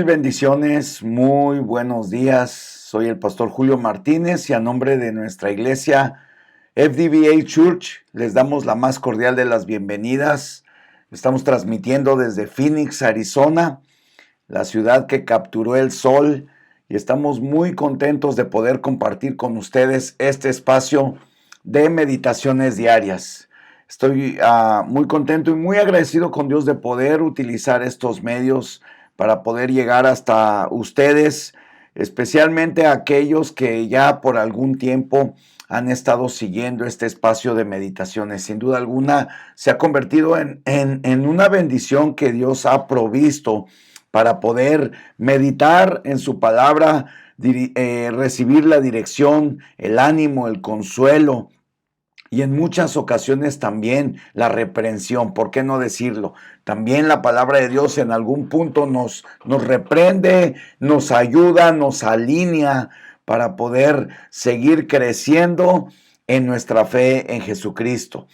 bendiciones, muy buenos días. Soy el pastor Julio Martínez y a nombre de nuestra iglesia FDBA Church les damos la más cordial de las bienvenidas. Estamos transmitiendo desde Phoenix, Arizona, la ciudad que capturó el sol, y estamos muy contentos de poder compartir con ustedes este espacio de meditaciones diarias. Estoy muy contento y muy agradecido con Dios de poder utilizar estos medios para poder llegar hasta ustedes, especialmente a aquellos que ya por algún tiempo han estado siguiendo este espacio de meditaciones. Sin duda alguna se ha convertido en una bendición que Dios ha provisto para poder meditar en su palabra, recibir la dirección, el ánimo, el consuelo, y en muchas ocasiones también la reprensión, ¿por qué no decirlo? También la palabra de Dios en algún punto nos reprende, nos ayuda, nos alinea para poder seguir creciendo en nuestra fe en Jesucristo.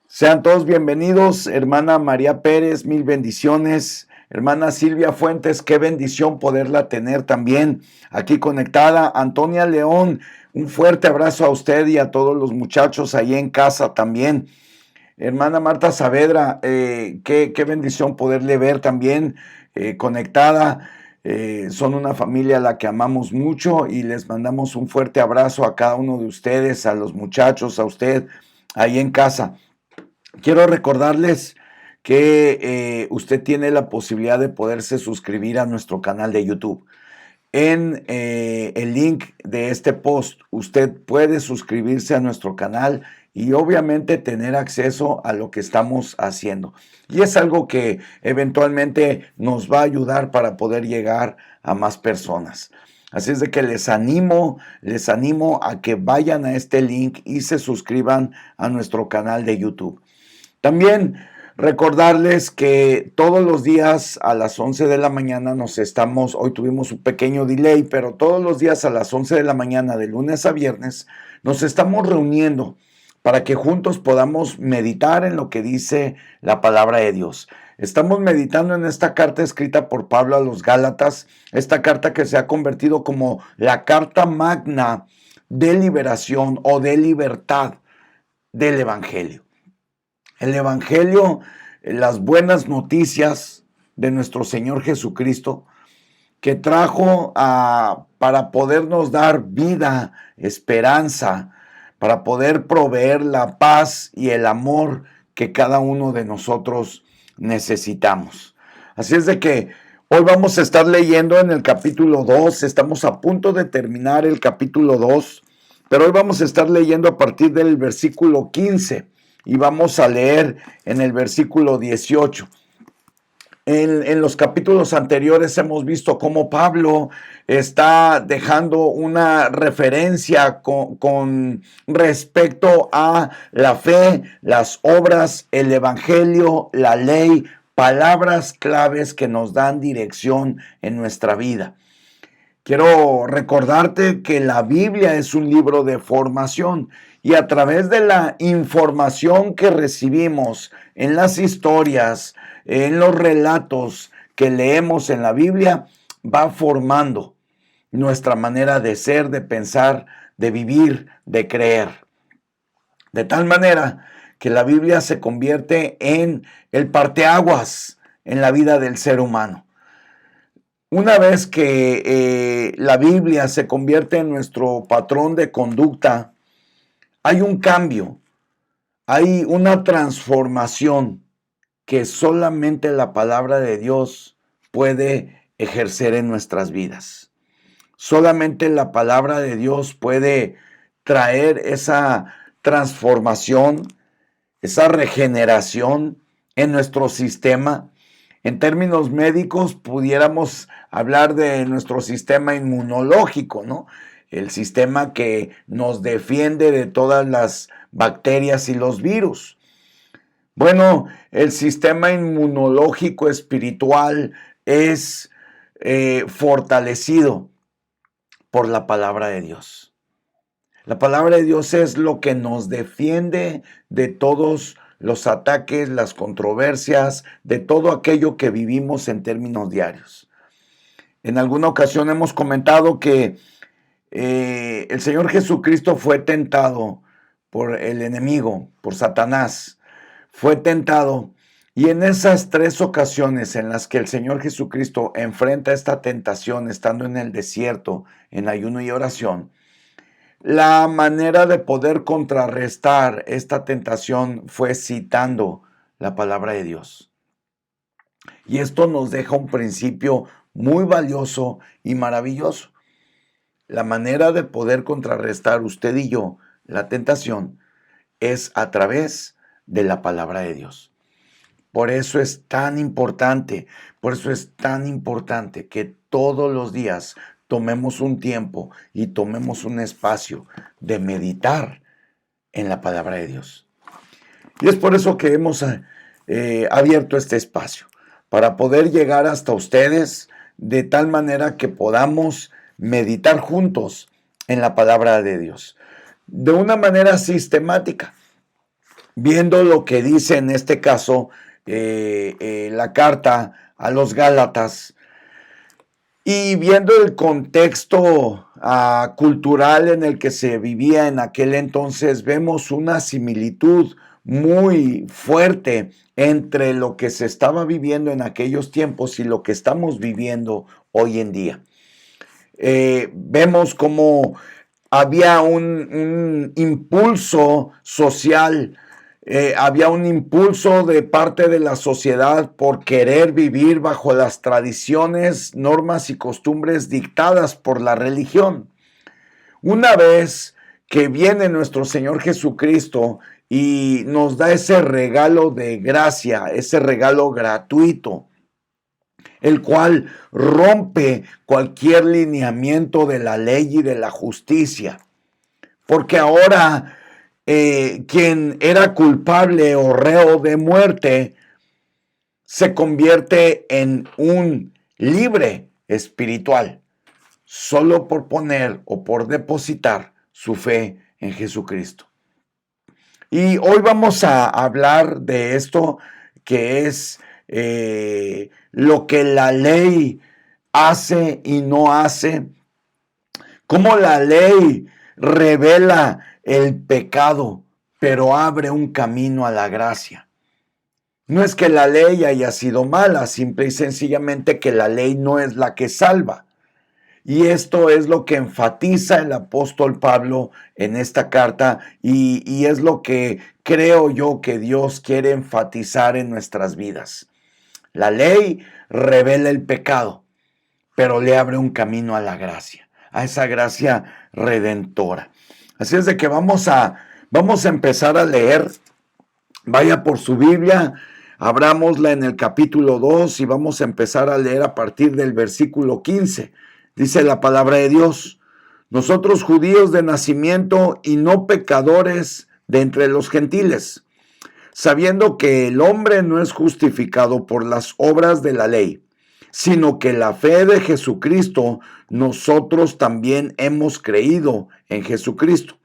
Sean todos bienvenidos, hermana María Pérez, mil bendiciones. Hermana Silvia Fuentes, qué bendición poderla tener también aquí conectada. Antonia León, un fuerte abrazo a usted y a todos los muchachos ahí en casa también. Hermana Marta Saavedra, qué bendición poderle ver también conectada. Son una familia a la que amamos mucho y les mandamos un fuerte abrazo a cada uno de ustedes, a los muchachos, a usted ahí en casa. Quiero recordarles que usted tiene la posibilidad de poderse suscribir a nuestro canal de YouTube. En el link de este post, usted puede suscribirse a nuestro canal y obviamente tener acceso a lo que estamos haciendo. Y es algo que eventualmente nos va a ayudar para poder llegar a más personas. Así es de que les animo a que vayan a este link y se suscriban a nuestro canal de YouTube. También recordarles que todos los días a las 11 de la mañana hoy tuvimos un pequeño delay, pero todos los días a las 11 de la mañana, de lunes a viernes, nos estamos reuniendo para que juntos podamos meditar en lo que dice la palabra de Dios. Estamos meditando en esta carta escrita por Pablo a los Gálatas, esta carta que se ha convertido como la carta magna de liberación o de libertad del Evangelio. El Evangelio, las buenas noticias de nuestro Señor Jesucristo, que trajo para podernos dar vida, esperanza, para poder proveer la paz y el amor que cada uno de nosotros necesitamos. Así es de que hoy vamos a estar leyendo en el capítulo 2, estamos a punto de terminar el capítulo 2, pero hoy vamos a estar leyendo a partir del versículo 15. Y vamos a leer en el versículo 18. En los capítulos anteriores hemos visto cómo Pablo está dejando una referencia con respecto a la fe, las obras, el evangelio, la ley, palabras claves que nos dan dirección en nuestra vida. Quiero recordarte que la Biblia es un libro de formación y a través de la información que recibimos en las historias, en los relatos que leemos en la Biblia, va formando nuestra manera de ser, de pensar, de vivir, de creer. De tal manera que la Biblia se convierte en el parteaguas en la vida del ser humano. Una vez que la Biblia se convierte en nuestro patrón de conducta, hay un cambio, hay una transformación que solamente la palabra de Dios puede ejercer en nuestras vidas. Solamente la palabra de Dios puede traer esa transformación, esa regeneración en nuestro sistema. En términos médicos, pudiéramos hablar de nuestro sistema inmunológico, ¿no? El sistema que nos defiende de todas las bacterias y los virus. Bueno, el sistema inmunológico espiritual es fortalecido por la palabra de Dios. La palabra de Dios es lo que nos defiende de todos los ataques, las controversias, de todo aquello que vivimos en términos diarios. En alguna ocasión hemos comentado que el Señor Jesucristo fue tentado por el enemigo, por Satanás. Fue tentado. Y en esas 3 ocasiones en las que el Señor Jesucristo enfrenta esta tentación, estando en el desierto, en ayuno y oración, la manera de poder contrarrestar esta tentación fue citando la palabra de Dios. Y esto nos deja un principio muy valioso y maravilloso. La manera de poder contrarrestar usted y yo la tentación es a través de la palabra de Dios. Por eso es tan importante, que todos los días tomemos un tiempo y tomemos un espacio de meditar en la palabra de Dios. Y es por eso que hemos abierto este espacio, para poder llegar hasta ustedes de tal manera que podamos meditar juntos en la palabra de Dios, de una manera sistemática, viendo lo que dice en este caso la carta a los Gálatas, y viendo el contexto cultural en el que se vivía en aquel entonces, vemos una similitud muy fuerte entre lo que se estaba viviendo en aquellos tiempos y lo que estamos viviendo hoy en día. Vemos cómo había un impulso social, había un impulso de parte de la sociedad por querer vivir bajo las tradiciones, normas y costumbres dictadas por la religión. Una vez que viene nuestro Señor Jesucristo y nos da ese regalo de gracia, ese regalo gratuito, el cual rompe cualquier lineamiento de la ley y de la justicia, porque ahora quien era culpable o reo de muerte se convierte en un libre espiritual, solo por poner o por depositar su fe en Jesucristo. Y hoy vamos a hablar de esto, que es lo que la ley hace y no hace, cómo la ley revela el pecado, pero abre un camino a la gracia. No es que la ley haya sido mala, simple y sencillamente que la ley no es la que salva. Y esto es lo que enfatiza el apóstol Pablo en esta carta, y es lo que creo yo que Dios quiere enfatizar en nuestras vidas. La ley revela el pecado, pero le abre un camino a la gracia, a esa gracia redentora. Así es de que vamos a empezar a leer. Vaya por su Biblia, abrámosla en el capítulo 2 y vamos a empezar a leer a partir del versículo 15. Dice la palabra de Dios: nosotros judíos de nacimiento y no pecadores de entre los gentiles, sabiendo que el hombre no es justificado por las obras de la ley, sino que la fe de Jesucristo, nosotros también hemos creído en Jesucristo,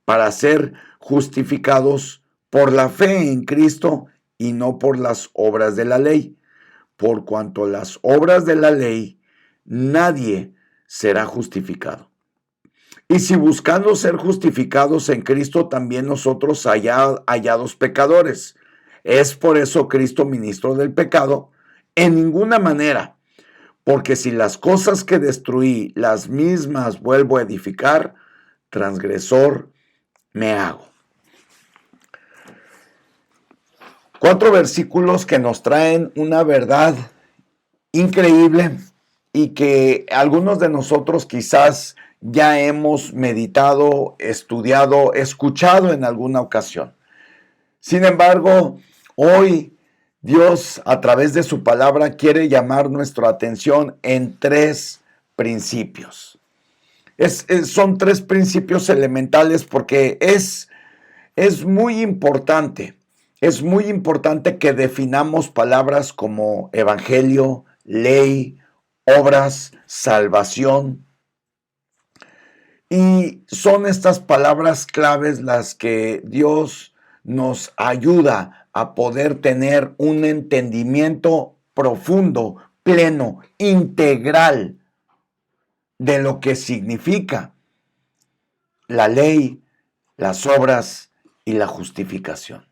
para ser justificados por la fe en Cristo y no por las obras de la ley, por cuanto las obras de la ley nadie será justificado. Y si buscando ser justificados en Cristo también nosotros hallados pecadores, ¿es por eso Cristo ministro del pecado? En ninguna manera, porque si las cosas que destruí las mismas vuelvo a edificar, transgresor me hago. 4 versículos que nos traen una verdad increíble y que algunos de nosotros quizás ya hemos meditado, estudiado, escuchado en alguna ocasión. Sin embargo, hoy Dios, a través de su palabra, quiere llamar nuestra atención en 3 principios. Son 3 principios elementales, porque es muy importante. Es muy importante que definamos palabras como evangelio, ley, obras, salvación. Y son estas palabras claves las que Dios nos ayuda a poder tener un entendimiento profundo, pleno, integral de lo que significa la ley, las obras y la justificación.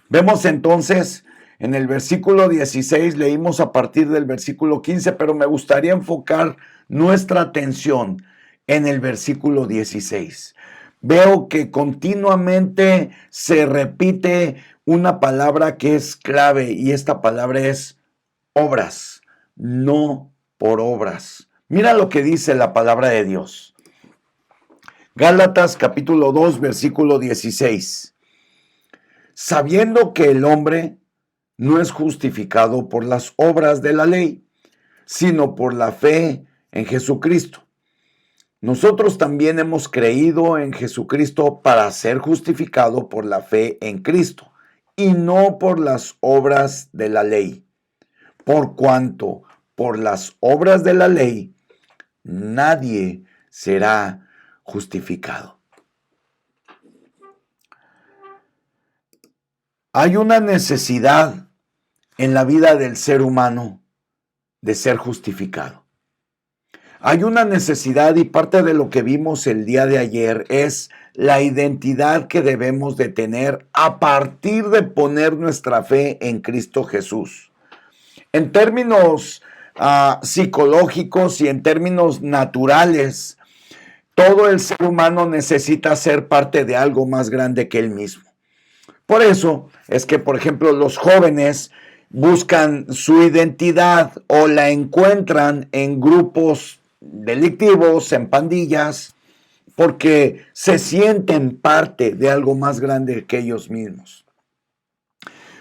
Vemos entonces en el versículo 16, leímos a partir del versículo 15, pero me gustaría enfocar nuestra atención en el versículo 16. Veo que continuamente se repite una palabra que es clave y esta palabra es obras, no por obras. Mira lo que dice la palabra de Dios. Gálatas capítulo 2, versículo 16. Sabiendo que el hombre no es justificado por las obras de la ley, sino por la fe en Jesucristo. Nosotros también hemos creído en Jesucristo para ser justificado por la fe en Cristo, y no por las obras de la ley. Por cuanto por las obras de la ley nadie será justificado. Hay una necesidad en la vida del ser humano de ser justificado. Hay una necesidad y parte de lo que vimos el día de ayer es la identidad que debemos de tener a partir de poner nuestra fe en Cristo Jesús. En términos psicológicos y en términos naturales, todo el ser humano necesita ser parte de algo más grande que él mismo. Por eso es que, por ejemplo, los jóvenes buscan su identidad o la encuentran en grupos delictivos, en pandillas, porque se sienten parte de algo más grande que ellos mismos.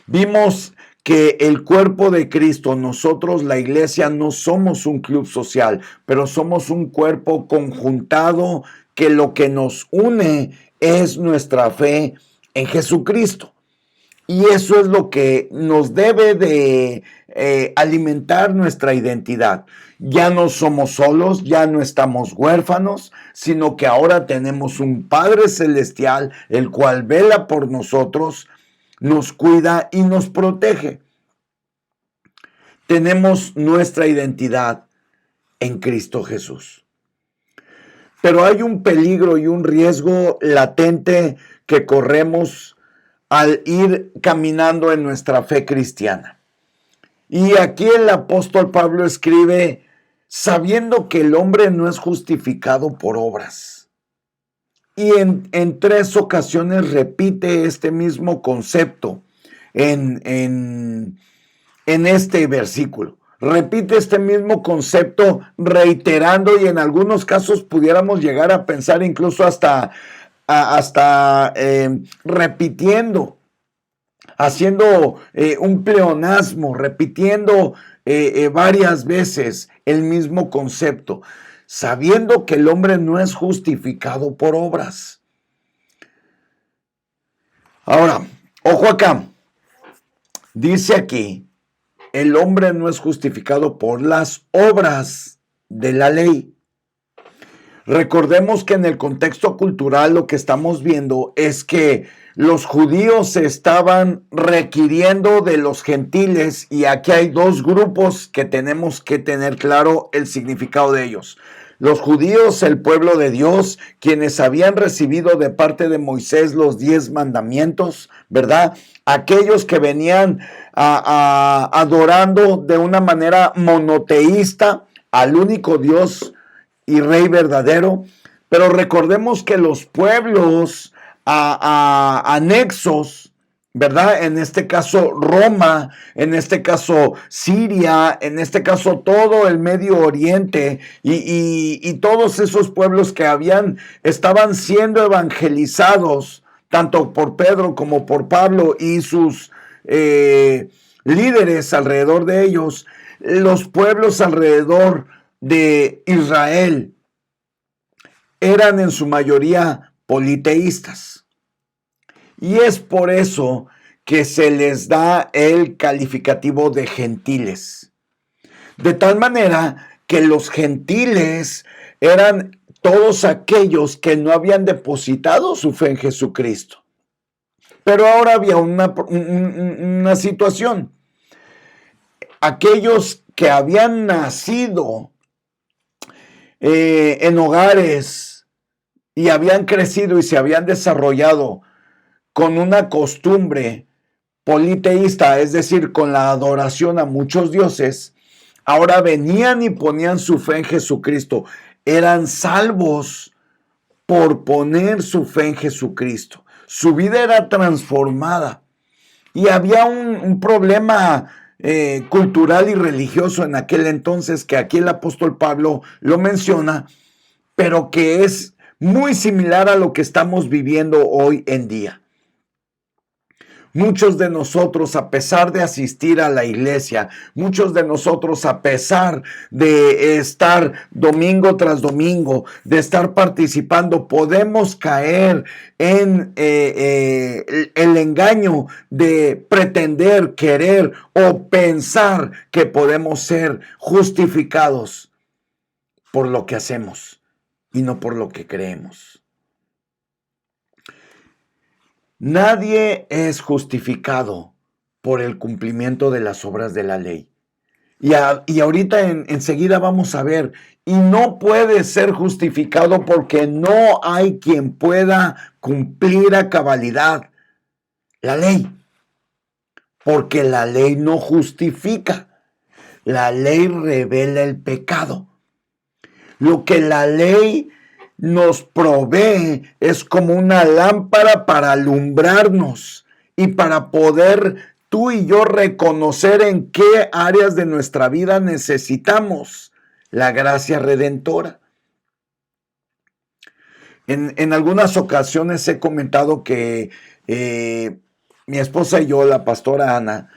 Vimos que el cuerpo de Cristo, nosotros, la iglesia, no somos un club social, pero somos un cuerpo conjuntado que lo que nos une es nuestra fe en Jesucristo. Y eso es lo que nos debe de alimentar nuestra identidad. Ya no somos solos, ya no estamos huérfanos, sino que ahora tenemos un Padre Celestial, el cual vela por nosotros, nos cuida y nos protege. Tenemos nuestra identidad en Cristo Jesús. Pero hay un peligro y un riesgo latente que corremos al ir caminando en nuestra fe cristiana. Y aquí el apóstol Pablo escribe, sabiendo que el hombre no es justificado por obras. Y en 3 ocasiones repite este mismo concepto en este versículo. Repite este mismo concepto reiterando y en algunos casos pudiéramos llegar a pensar incluso hasta repitiendo, haciendo un pleonasmo, repitiendo varias veces el mismo concepto, sabiendo que el hombre no es justificado por obras. Ahora, ojo acá, dice aquí, el hombre no es justificado por las obras de la ley. Recordemos que en el contexto cultural lo que estamos viendo es que los judíos estaban requiriendo de los gentiles y aquí hay 2 grupos que tenemos que tener claro el significado de ellos. Los judíos, el pueblo de Dios, quienes habían recibido de parte de Moisés los 10 mandamientos, ¿verdad? Aquellos que venían adorando de una manera monoteísta al único Dios y Rey verdadero, pero recordemos que los pueblos anexos, ¿verdad? En este caso Roma, en este caso Siria, en este caso todo el Medio Oriente y todos esos pueblos que estaban siendo evangelizados tanto por Pedro como por Pablo y sus líderes alrededor de ellos, los pueblos alrededor de Israel eran en su mayoría politeístas. Y es por eso que se les da el calificativo de gentiles. De tal manera que los gentiles eran todos aquellos que no habían depositado su fe en Jesucristo. Pero ahora había una situación. Aquellos que habían nacido en hogares y habían crecido y se habían desarrollado con una costumbre politeísta, es decir, con la adoración a muchos dioses, ahora venían y ponían su fe en Jesucristo. Eran salvos por poner su fe en Jesucristo. Su vida era transformada. Y había un problema cultural y religioso en aquel entonces, que aquí el apóstol Pablo lo menciona, pero que es muy similar a lo que estamos viviendo hoy en día. Muchos de nosotros, a pesar de asistir a la iglesia, muchos de nosotros, a pesar de estar domingo tras domingo, de estar participando, podemos caer en el engaño de pretender, querer o pensar que podemos ser justificados por lo que hacemos y no por lo que creemos. Nadie es justificado por el cumplimiento de las obras de la ley. Y ahorita enseguida vamos a ver, y no puede ser justificado porque no hay quien pueda cumplir a cabalidad la ley. Porque la ley no justifica, la ley revela el pecado. Lo que la ley nos provee es como una lámpara para alumbrarnos y para poder tú y yo reconocer en qué áreas de nuestra vida necesitamos la gracia redentora. En algunas ocasiones he comentado que mi esposa y yo, la pastora Ana,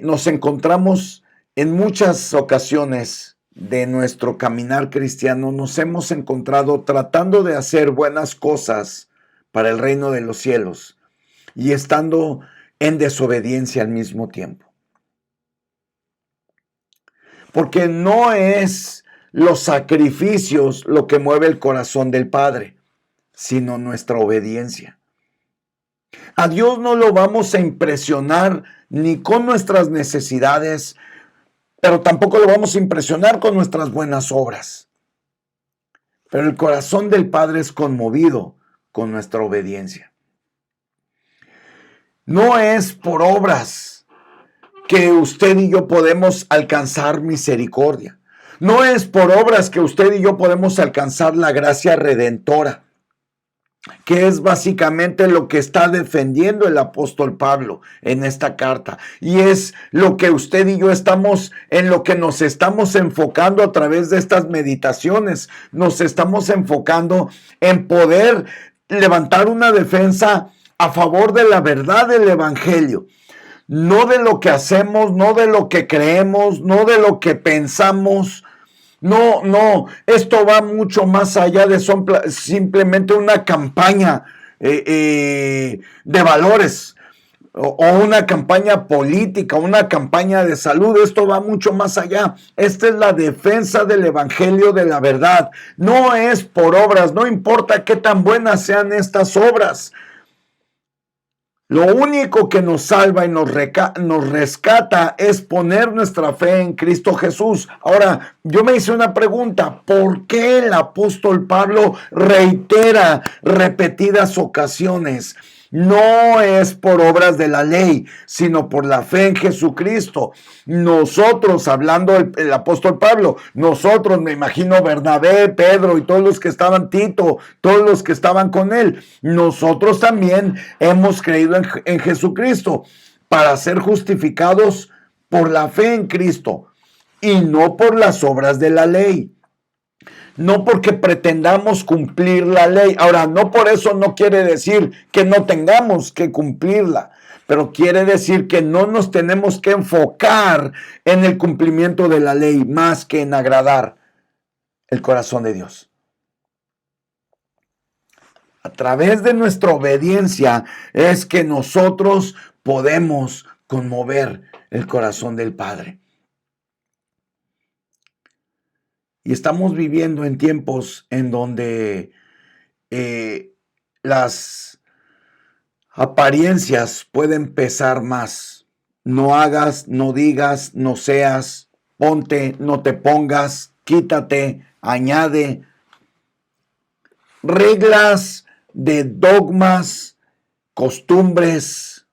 nos encontramos en muchas ocasiones de nuestro caminar cristiano, nos hemos encontrado tratando de hacer buenas cosas para el reino de los cielos y estando en desobediencia al mismo tiempo. Porque no es los sacrificios lo que mueve el corazón del Padre, sino nuestra obediencia. A Dios no lo vamos a impresionar ni con nuestras necesidades, pero tampoco lo vamos a impresionar con nuestras buenas obras. Pero el corazón del Padre es conmovido con nuestra obediencia. No es por obras que usted y yo podemos alcanzar misericordia. No es por obras que usted y yo podemos alcanzar la gracia redentora, que es básicamente lo que está defendiendo el apóstol Pablo en esta carta. Y es lo que usted y yo en lo que nos estamos enfocando a través de estas meditaciones. Nos estamos enfocando en poder levantar una defensa a favor de la verdad del evangelio. No de lo que hacemos, no de lo que creemos, no de lo que pensamos. No, esto va mucho más allá de simplemente una campaña de valores o una campaña política, una campaña de salud. Esto va mucho más allá. Esta es la defensa del evangelio de la verdad. No es por obras, no importa qué tan buenas sean estas obras. Lo único que nos salva y nos rescata es poner nuestra fe en Cristo Jesús. Ahora, yo me hice una pregunta: ¿por qué el apóstol Pablo reitera repetidas ocasiones? No es por obras de la ley, sino por la fe en Jesucristo. Nosotros, hablando el apóstol Pablo, nosotros, me imagino Bernabé, Pedro y todos los que estaban, Tito, todos los que estaban con él, nosotros también hemos creído en Jesucristo para ser justificados por la fe en Cristo y no por las obras de la ley. No porque pretendamos cumplir la ley. Ahora, no por eso no quiere decir que no tengamos que cumplirla, pero quiere decir que no nos tenemos que enfocar en el cumplimiento de la ley más que en agradar el corazón de Dios. A través de nuestra obediencia es que nosotros podemos conmover el corazón del Padre. Y estamos viviendo en tiempos en donde las apariencias pueden pesar más. No hagas, no digas, no seas, ponte, no te pongas, quítate, añade. Reglas de dogmas, costumbres.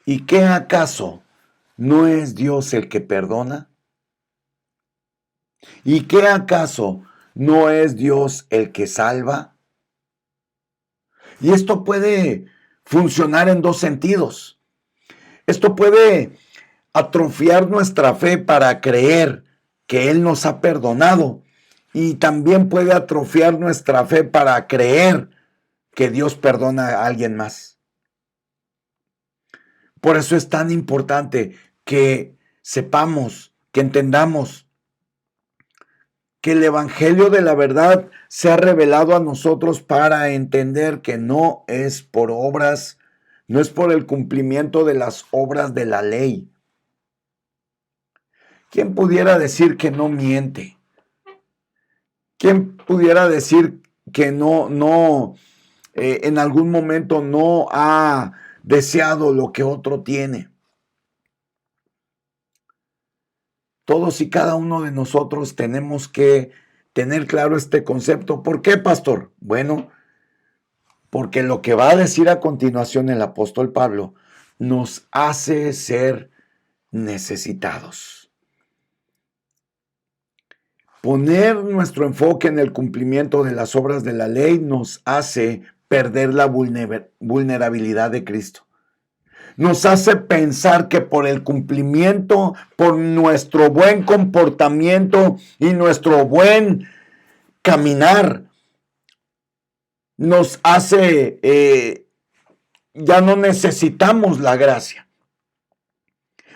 ¿Y qué acaso no es Dios el que perdona? ¿Y qué acaso no es Dios el que salva? Y esto puede funcionar en dos sentidos. Esto puede atrofiar nuestra fe para creer que Él nos ha perdonado, y también puede atrofiar nuestra fe para creer que Dios perdona a alguien más. Por eso es tan importante que sepamos, que entendamos que el Evangelio de la verdad se ha revelado a nosotros para entender que no es por obras, no es por el cumplimiento de las obras de la ley. ¿Quién pudiera decir que no miente? ¿Quién pudiera decir que en algún momento no ha deseado lo que otro tiene? Todos y cada uno de nosotros tenemos que tener claro este concepto. ¿Por qué, pastor? Bueno, porque lo que va a decir a continuación el apóstol Pablo nos hace ser necesitados. Poner nuestro enfoque en el cumplimiento de las obras de la ley nos hace perder la vulnerabilidad de Cristo. Nos hace pensar que por el cumplimiento, por nuestro buen comportamiento y nuestro buen caminar, nos hace, ya no necesitamos la gracia.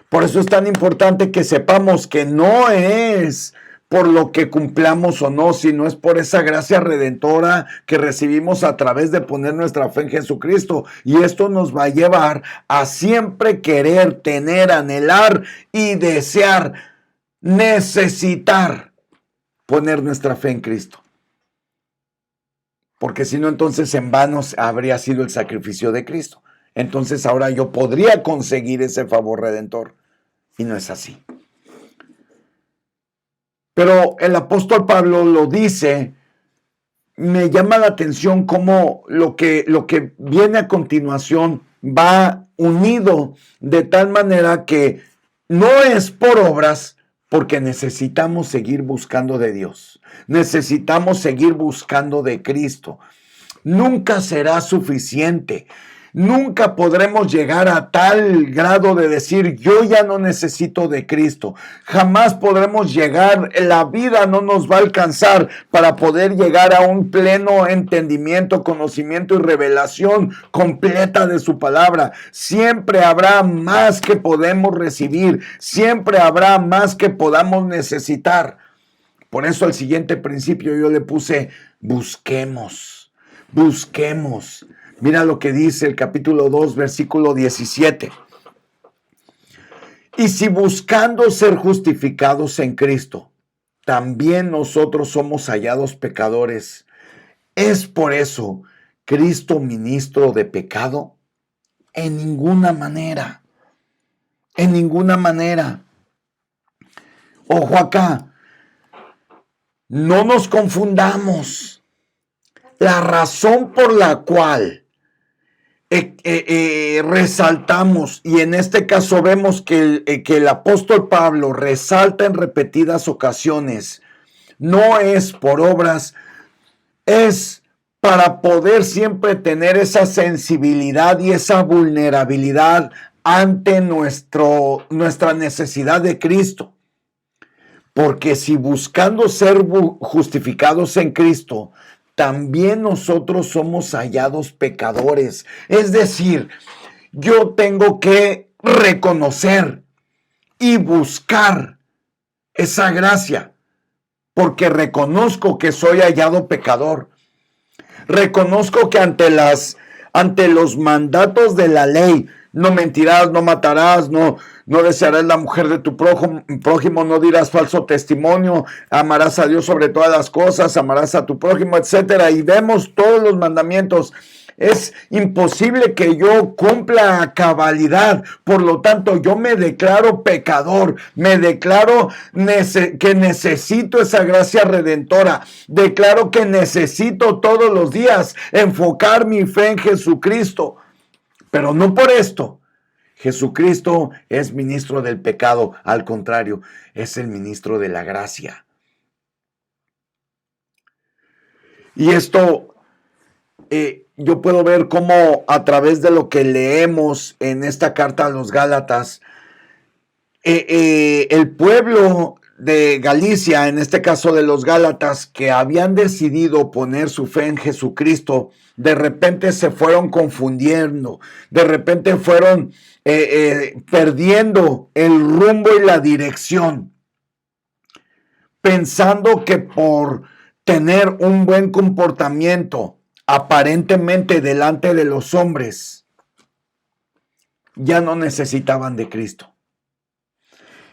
Por eso es tan importante que sepamos que no es por lo que cumplamos o no, sino es por esa gracia redentora que recibimos a través de poner nuestra fe en Jesucristo. Y esto nos va a llevar a siempre querer, tener, anhelar y desear, necesitar poner nuestra fe en Cristo. Porque si no, entonces en vano habría sido el sacrificio de Cristo. Entonces ahora yo podría conseguir ese favor redentor. Y no es así. Pero el apóstol Pablo lo dice, me llama la atención cómo lo que viene a continuación va unido de tal manera que no es por obras, porque necesitamos seguir buscando de Dios. Necesitamos seguir buscando de Cristo. Nunca será suficiente. Nunca podremos llegar a tal grado de decir, yo ya no necesito de Cristo. Jamás podremos llegar, la vida no nos va a alcanzar para poder llegar a un pleno entendimiento, conocimiento y revelación completa de su palabra. Siempre habrá más que podemos recibir. Siempre habrá más que podamos necesitar. Por eso al siguiente principio yo le puse, busquemos, busquemos. Mira lo que dice el capítulo 2, versículo 17. Y si buscando ser justificados en Cristo, también nosotros somos hallados pecadores, ¿es por eso Cristo ministro de pecado? En ninguna manera. En ninguna manera. Ojo acá. No nos confundamos. La razón por la cual resaltamos, y en este caso vemos que el apóstol Pablo resalta en repetidas ocasiones, no es por obras, es para poder siempre tener esa sensibilidad y esa vulnerabilidad ante nuestra necesidad de Cristo. Porque si buscando ser justificados en Cristo, también nosotros somos hallados pecadores. Es decir, yo tengo que reconocer y buscar esa gracia, porque reconozco que soy hallado pecador. Reconozco que ante los mandatos de la ley, no mentirás, no matarás, no desearás la mujer de tu prójimo, no dirás falso testimonio, amarás a Dios sobre todas las cosas, amarás a tu prójimo, etc. Y vemos todos los mandamientos es imposible que yo cumpla a cabalidad. Por lo tanto, yo me declaro pecador, me declaro que necesito esa gracia redentora, declaro que necesito todos los días enfocar mi fe en Jesucristo. Pero no por esto Jesucristo es ministro del pecado, al contrario, es el ministro de la gracia. Y esto yo puedo ver cómo a través de lo que leemos en esta carta a los Gálatas, el pueblo de Galicia, en este caso de los Gálatas, que habían decidido poner su fe en Jesucristo, de repente se fueron confundiendo, de repente fueron perdiendo el rumbo y la dirección, pensando que por tener un buen comportamiento aparentemente delante de los hombres, ya no necesitaban de Cristo.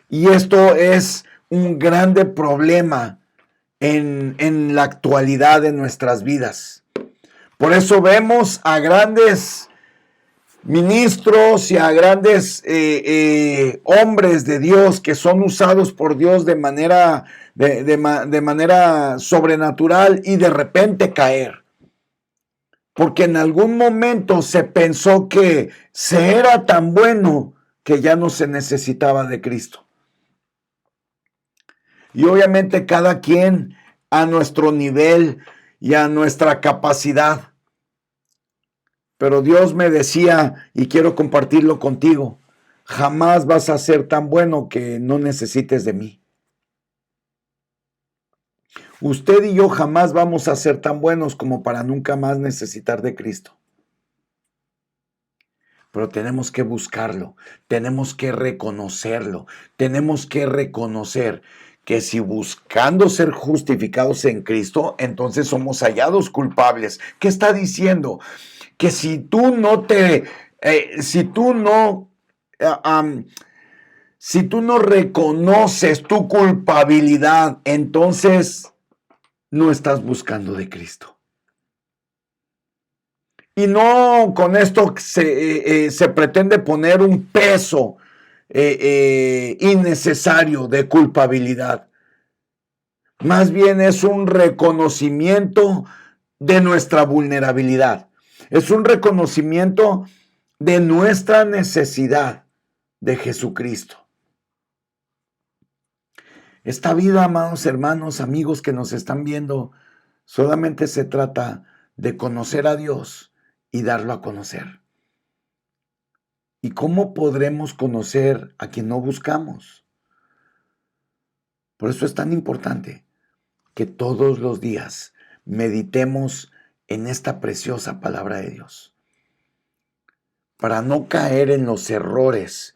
Y esto es un grande problema en la actualidad de nuestras vidas. Por eso vemos a grandes ministros y a grandes hombres de Dios que son usados por Dios de manera sobrenatural y de repente caer. Porque en algún momento se pensó que se era tan bueno que ya no se necesitaba de Cristo. Y obviamente cada quien a nuestro nivel y a nuestra capacidad. Pero Dios me decía, y quiero compartirlo contigo, jamás vas a ser tan bueno que no necesites de mí. Usted y yo jamás vamos a ser tan buenos como para nunca más necesitar de Cristo. Pero tenemos que buscarlo, tenemos que reconocerlo, tenemos que reconocer que si buscando ser justificados en Cristo, entonces somos hallados culpables. ¿Qué está diciendo? Que si tú no reconoces tu culpabilidad, entonces no estás buscando de Cristo. Y no con esto se pretende poner un peso innecesario de culpabilidad. Más bien es un reconocimiento de nuestra vulnerabilidad. Es un reconocimiento de nuestra necesidad de Jesucristo. Esta vida, amados hermanos, amigos que nos están viendo, solamente se trata de conocer a Dios y darlo a conocer. ¿Y cómo podremos conocer a quien no buscamos? Por eso es tan importante que todos los días meditemos en esta preciosa palabra de Dios, para no caer en los errores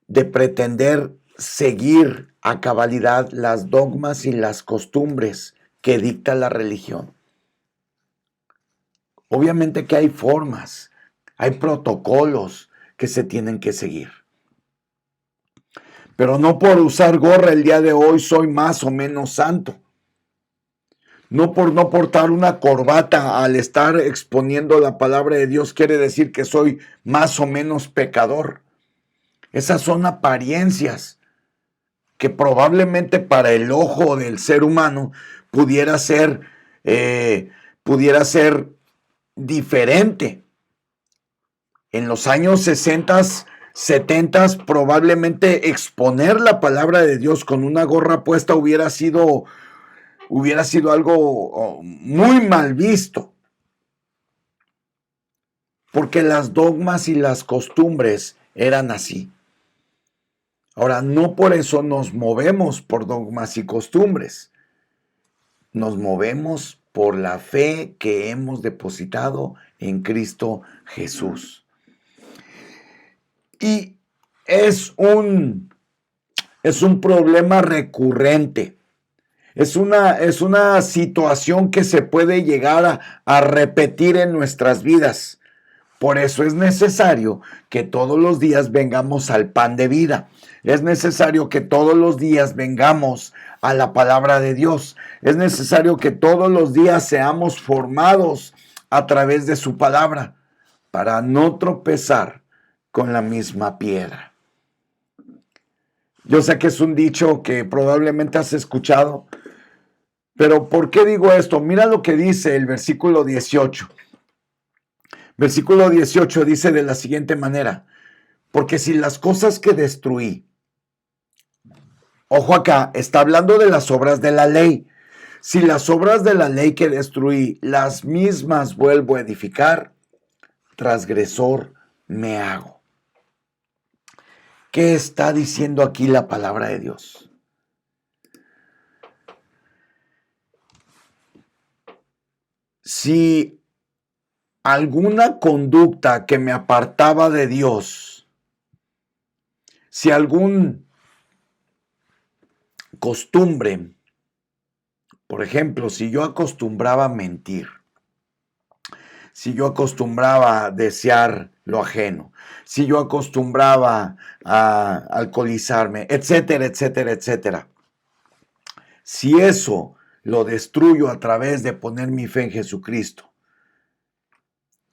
de pretender seguir a cabalidad las dogmas y las costumbres que dicta la religión. Obviamente que hay formas, hay protocolos que se tienen que seguir. Pero no por usar gorra el día de hoy soy más o menos santo. No por no portar una corbata al estar exponiendo la palabra de Dios quiere decir que soy más o menos pecador. Esas son apariencias que probablemente para el ojo del ser humano pudiera ser diferente. En los años 60, 70, probablemente exponer la palabra de Dios con una gorra puesta hubiera sido algo muy mal visto. Porque las dogmas y las costumbres eran así. Ahora, no por eso nos movemos por dogmas y costumbres. Nos movemos por la fe que hemos depositado en Cristo Jesús. Y es un problema recurrente. Es una situación que se puede llegar a repetir en nuestras vidas. Por eso es necesario que todos los días vengamos al pan de vida. Es necesario que todos los días vengamos a la palabra de Dios. Es necesario que todos los días seamos formados a través de su palabra para no tropezar con la misma piedra. Yo sé que es un dicho que probablemente has escuchado, pero ¿por qué digo esto? Mira lo que dice el versículo 18. Versículo 18 dice de la siguiente manera: porque si las cosas que destruí, ojo acá, está hablando de las obras de la ley, si las obras de la ley que destruí, las mismas vuelvo a edificar, transgresor me hago. ¿Qué está diciendo aquí la palabra de Dios? Si alguna conducta que me apartaba de Dios, si algún costumbre, por ejemplo, si yo acostumbraba a mentir, si yo acostumbraba a desear lo ajeno, si yo acostumbraba a alcoholizarme, etcétera, etcétera, etcétera. Si eso lo destruyo a través de poner mi fe en Jesucristo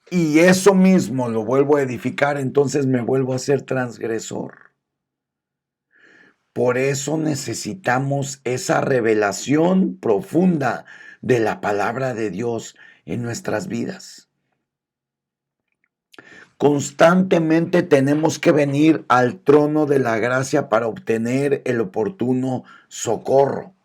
y eso mismo lo vuelvo a edificar, entonces me vuelvo a ser transgresor. Por eso necesitamos esa revelación profunda de la palabra de Dios en nuestras vidas. Constantemente tenemos que venir al trono de la gracia para obtener el oportuno socorro.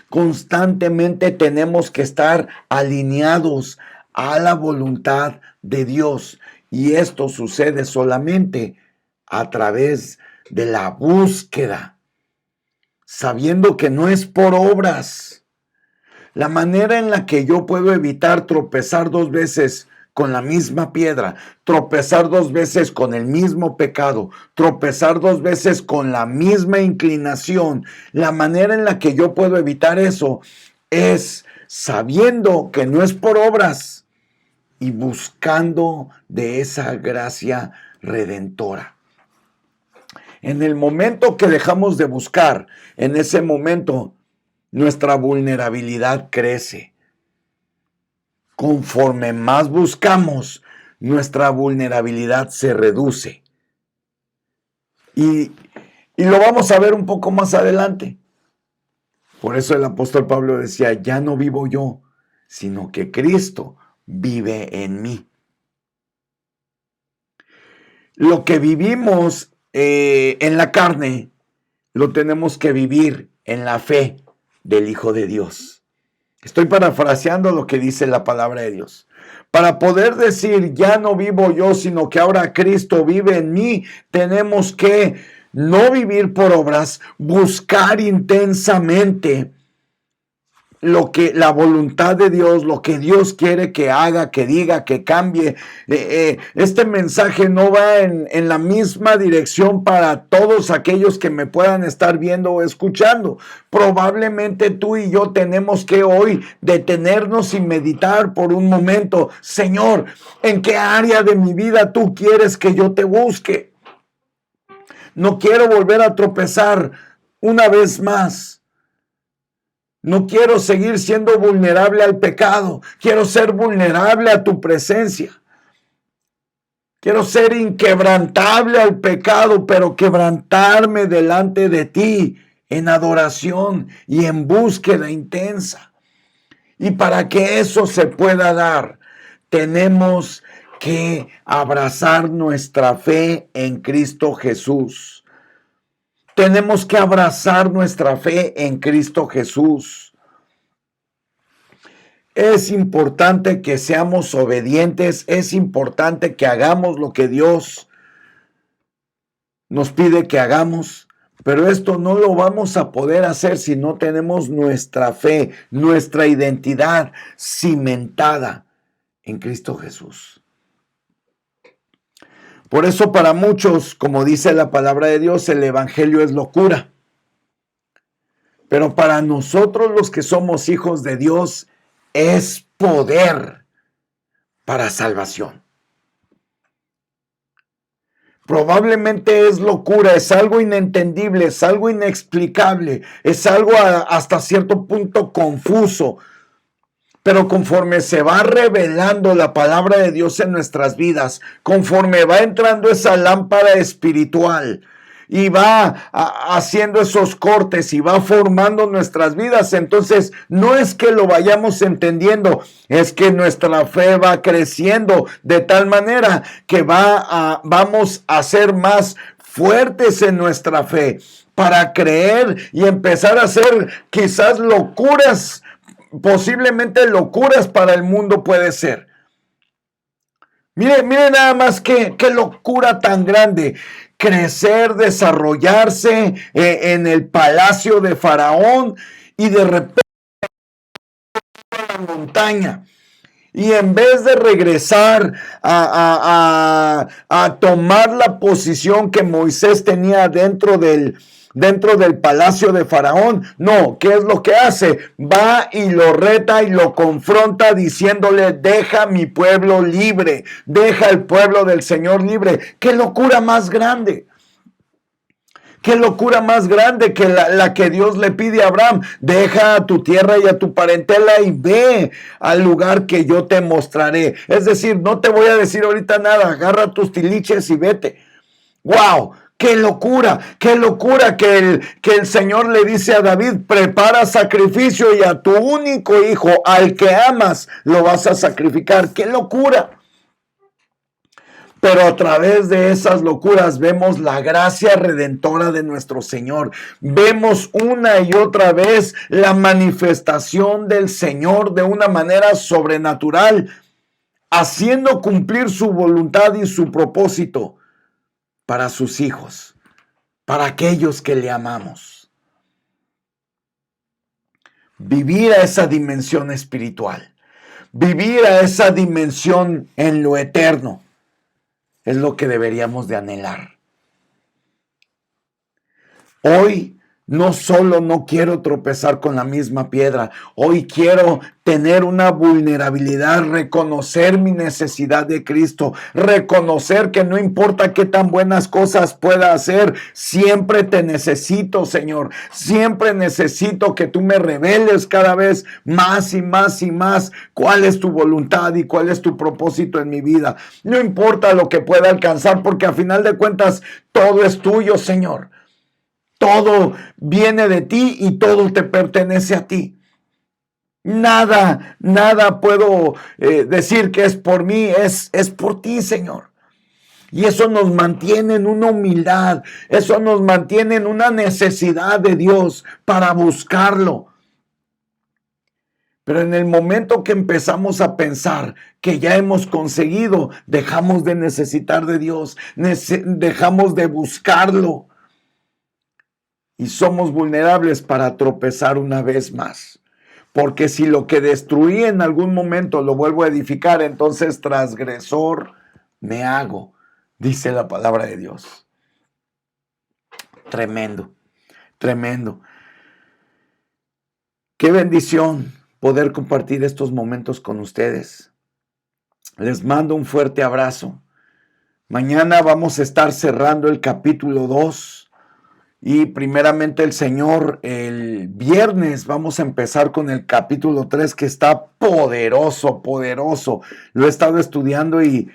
Constantemente tenemos que estar alineados a la voluntad de Dios. Y esto sucede solamente a través de la búsqueda, sabiendo que no es por obras. La manera en la que yo puedo evitar tropezar 2 veces con la misma piedra, tropezar 2 veces con el mismo pecado, tropezar 2 veces con la misma inclinación, la manera en la que yo puedo evitar eso es sabiendo que no es por obras y buscando de esa gracia redentora. En el momento que dejamos de buscar, en ese momento nuestra vulnerabilidad crece. Conforme más buscamos, nuestra vulnerabilidad se reduce. Y lo vamos a ver un poco más adelante. Por eso el apóstol Pablo decía: ya no vivo yo, sino que Cristo vive en mí. Lo que vivimos en la carne, lo tenemos que vivir en la fe del Hijo de Dios. Estoy parafraseando lo que dice la palabra de Dios. Para poder decir, ya no vivo yo, sino que ahora Cristo vive en mí, tenemos que no vivir por obras, buscar intensamente lo que la voluntad de Dios, lo que Dios quiere que haga, que diga, que cambie. Este mensaje no va en la misma dirección para todos aquellos que me puedan estar viendo o escuchando. Probablemente tú y yo tenemos que hoy detenernos y meditar por un momento. Señor, ¿en qué área de mi vida tú quieres que yo te busque? No quiero volver a tropezar una vez más. No quiero seguir siendo vulnerable al pecado. Quiero ser vulnerable a tu presencia. Quiero ser inquebrantable al pecado, pero quebrantarme delante de ti en adoración y en búsqueda intensa. Y para que eso se pueda dar, tenemos que abrazar nuestra fe en Cristo Jesús. Tenemos que abrazar nuestra fe en Cristo Jesús. Es importante que seamos obedientes, es importante que hagamos lo que Dios nos pide que hagamos, pero esto no lo vamos a poder hacer si no tenemos nuestra fe, nuestra identidad cimentada en Cristo Jesús. Por eso para muchos, como dice la palabra de Dios, el evangelio es locura. Pero para nosotros los que somos hijos de Dios, es poder para salvación. Probablemente es locura, es algo inentendible, es algo inexplicable, es algo hasta cierto punto confuso. Pero conforme se va revelando la palabra de Dios en nuestras vidas, conforme va entrando esa lámpara espiritual y va haciendo esos cortes y va formando nuestras vidas, entonces no es que lo vayamos entendiendo, es que nuestra fe va creciendo de tal manera que vamos a ser más fuertes en nuestra fe para creer y empezar a hacer quizás locuras, posiblemente locuras para el mundo puede ser. Mire nada más qué locura tan grande. Crecer, desarrollarse en el palacio de Faraón y de repente a la montaña. Y en vez de regresar a tomar la posición que Moisés tenía dentro del palacio de Faraón, no, ¿qué es lo que hace? Va y lo reta y lo confronta diciéndole, deja mi pueblo libre, deja el pueblo del Señor libre. ¡Qué locura más grande! Qué locura más grande que la que Dios le pide a Abraham. Deja a tu tierra y a tu parentela y ve al lugar que yo te mostraré. Es decir, no te voy a decir ahorita nada. Agarra tus tiliches y vete. ¡Wow! ¡Qué locura! ¡Qué locura que el Señor le dice a David, prepara sacrificio y a tu único hijo, al que amas, lo vas a sacrificar! ¡Qué locura! Pero a través de esas locuras vemos la gracia redentora de nuestro Señor. Vemos una y otra vez la manifestación del Señor de una manera sobrenatural, haciendo cumplir su voluntad y su propósito para sus hijos, para aquellos que le amamos. Vivir a esa dimensión espiritual, vivir a esa dimensión en lo eterno, es lo que deberíamos de anhelar. Hoy no solo no quiero tropezar con la misma piedra, hoy quiero tener una vulnerabilidad, reconocer mi necesidad de Cristo, reconocer que no importa qué tan buenas cosas pueda hacer, siempre te necesito, Señor, siempre necesito que tú me reveles cada vez más y más y más cuál es tu voluntad y cuál es tu propósito en mi vida. No importa lo que pueda alcanzar, porque a final de cuentas todo es tuyo, Señor. Todo viene de ti y todo te pertenece a ti. Nada puedo decir que es por mí, es por ti, Señor. Y eso nos mantiene en una humildad, eso nos mantiene en una necesidad de Dios para buscarlo. Pero en el momento que empezamos a pensar que ya hemos conseguido, dejamos de necesitar de Dios, dejamos de buscarlo. Y somos vulnerables para tropezar una vez más. Porque si lo que destruí en algún momento lo vuelvo a edificar, entonces transgresor me hago, dice la palabra de Dios. Tremendo, tremendo. Qué bendición poder compartir estos momentos con ustedes. Les mando un fuerte abrazo. Mañana vamos a estar cerrando el capítulo 2. Y primeramente el Señor, el viernes vamos a empezar con el capítulo 3 que está poderoso, poderoso. Lo he estado estudiando y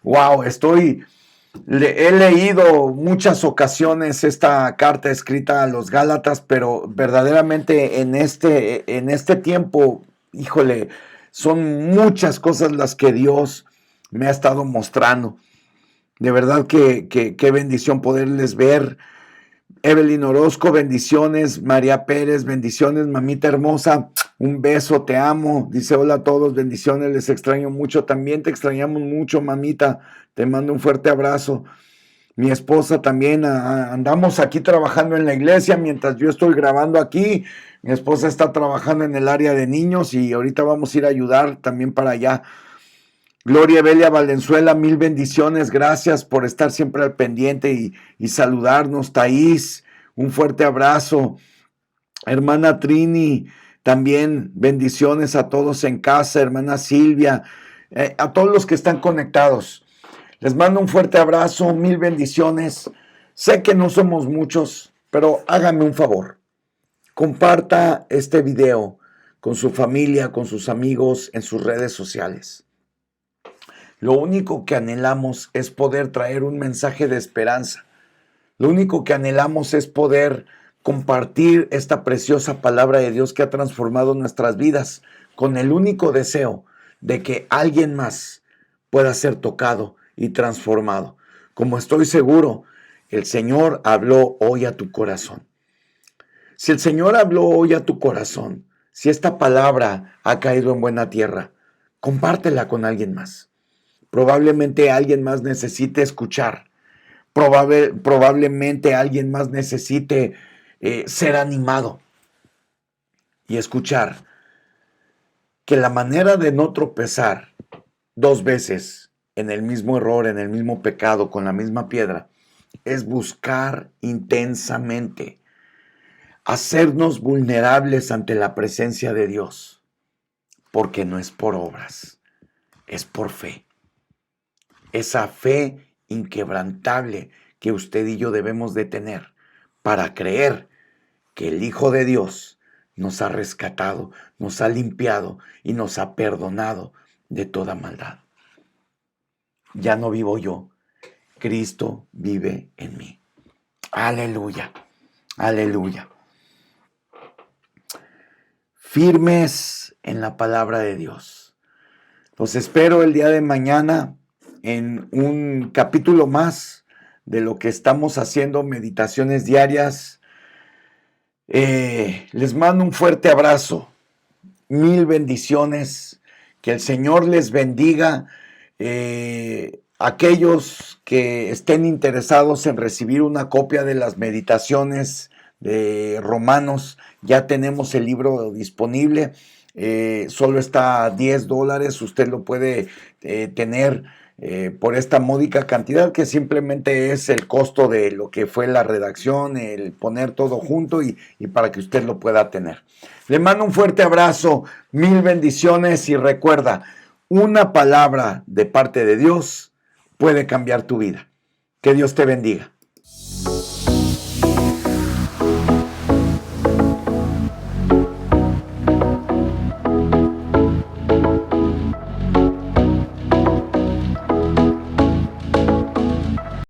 wow, he leído muchas ocasiones esta carta escrita a los Gálatas, pero verdaderamente en este tiempo, híjole, son muchas cosas las que Dios me ha estado mostrando. De verdad que qué bendición poderles ver. Evelyn Orozco, bendiciones. María Pérez, bendiciones. Mamita hermosa, un beso, te amo. Dice hola a todos, bendiciones, les extraño mucho. También te extrañamos mucho, mamita. Te mando un fuerte abrazo. Mi esposa también, andamos aquí trabajando en la iglesia mientras yo estoy grabando aquí. Mi esposa está trabajando en el área de niños y ahorita vamos a ir a ayudar también para allá. Gloria Belia Valenzuela, mil bendiciones, gracias por estar siempre al pendiente y saludarnos. Thaís, un fuerte abrazo. Hermana Trini, también bendiciones a todos en casa. Hermana Silvia, a todos los que están conectados. Les mando un fuerte abrazo, mil bendiciones. Sé que no somos muchos, pero háganme un favor. Comparta este video. con su familia, con sus amigos, en sus redes sociales. Lo único que anhelamos es poder traer un mensaje de esperanza. Lo único que anhelamos es poder compartir esta preciosa palabra de Dios que ha transformado nuestras vidas, con el único deseo de que alguien más pueda ser tocado y transformado. Como estoy seguro, el Señor habló hoy a tu corazón. Si el Señor habló hoy a tu corazón, si esta palabra ha caído en buena tierra, compártela con alguien más. Probablemente alguien más necesite escuchar. Probablemente alguien más necesite ser animado y escuchar que la manera de no tropezar dos veces en el mismo error, en el mismo pecado, con la misma piedra, es buscar intensamente hacernos vulnerables ante la presencia de Dios, porque no es por obras, es por fe. Esa fe inquebrantable que usted y yo debemos de tener para creer que el Hijo de Dios nos ha rescatado, nos ha limpiado y nos ha perdonado de toda maldad. Ya no vivo yo, Cristo vive en mí. Aleluya, aleluya. Firmes en la palabra de Dios. Los espero el día de mañana en un capítulo más de lo que estamos haciendo, meditaciones diarias. Les mando un fuerte abrazo, 1000 bendiciones, que el Señor les bendiga. Aquellos que estén interesados en recibir una copia de las meditaciones de Romanos, ya tenemos el libro disponible. Solo está a $10, usted lo puede tener por esta módica cantidad, que simplemente es el costo de lo que fue la redacción, el poner todo junto y para que usted lo pueda tener. Le mando un fuerte abrazo, 1000 bendiciones y recuerda, una palabra de parte de Dios puede cambiar tu vida. Que Dios te bendiga.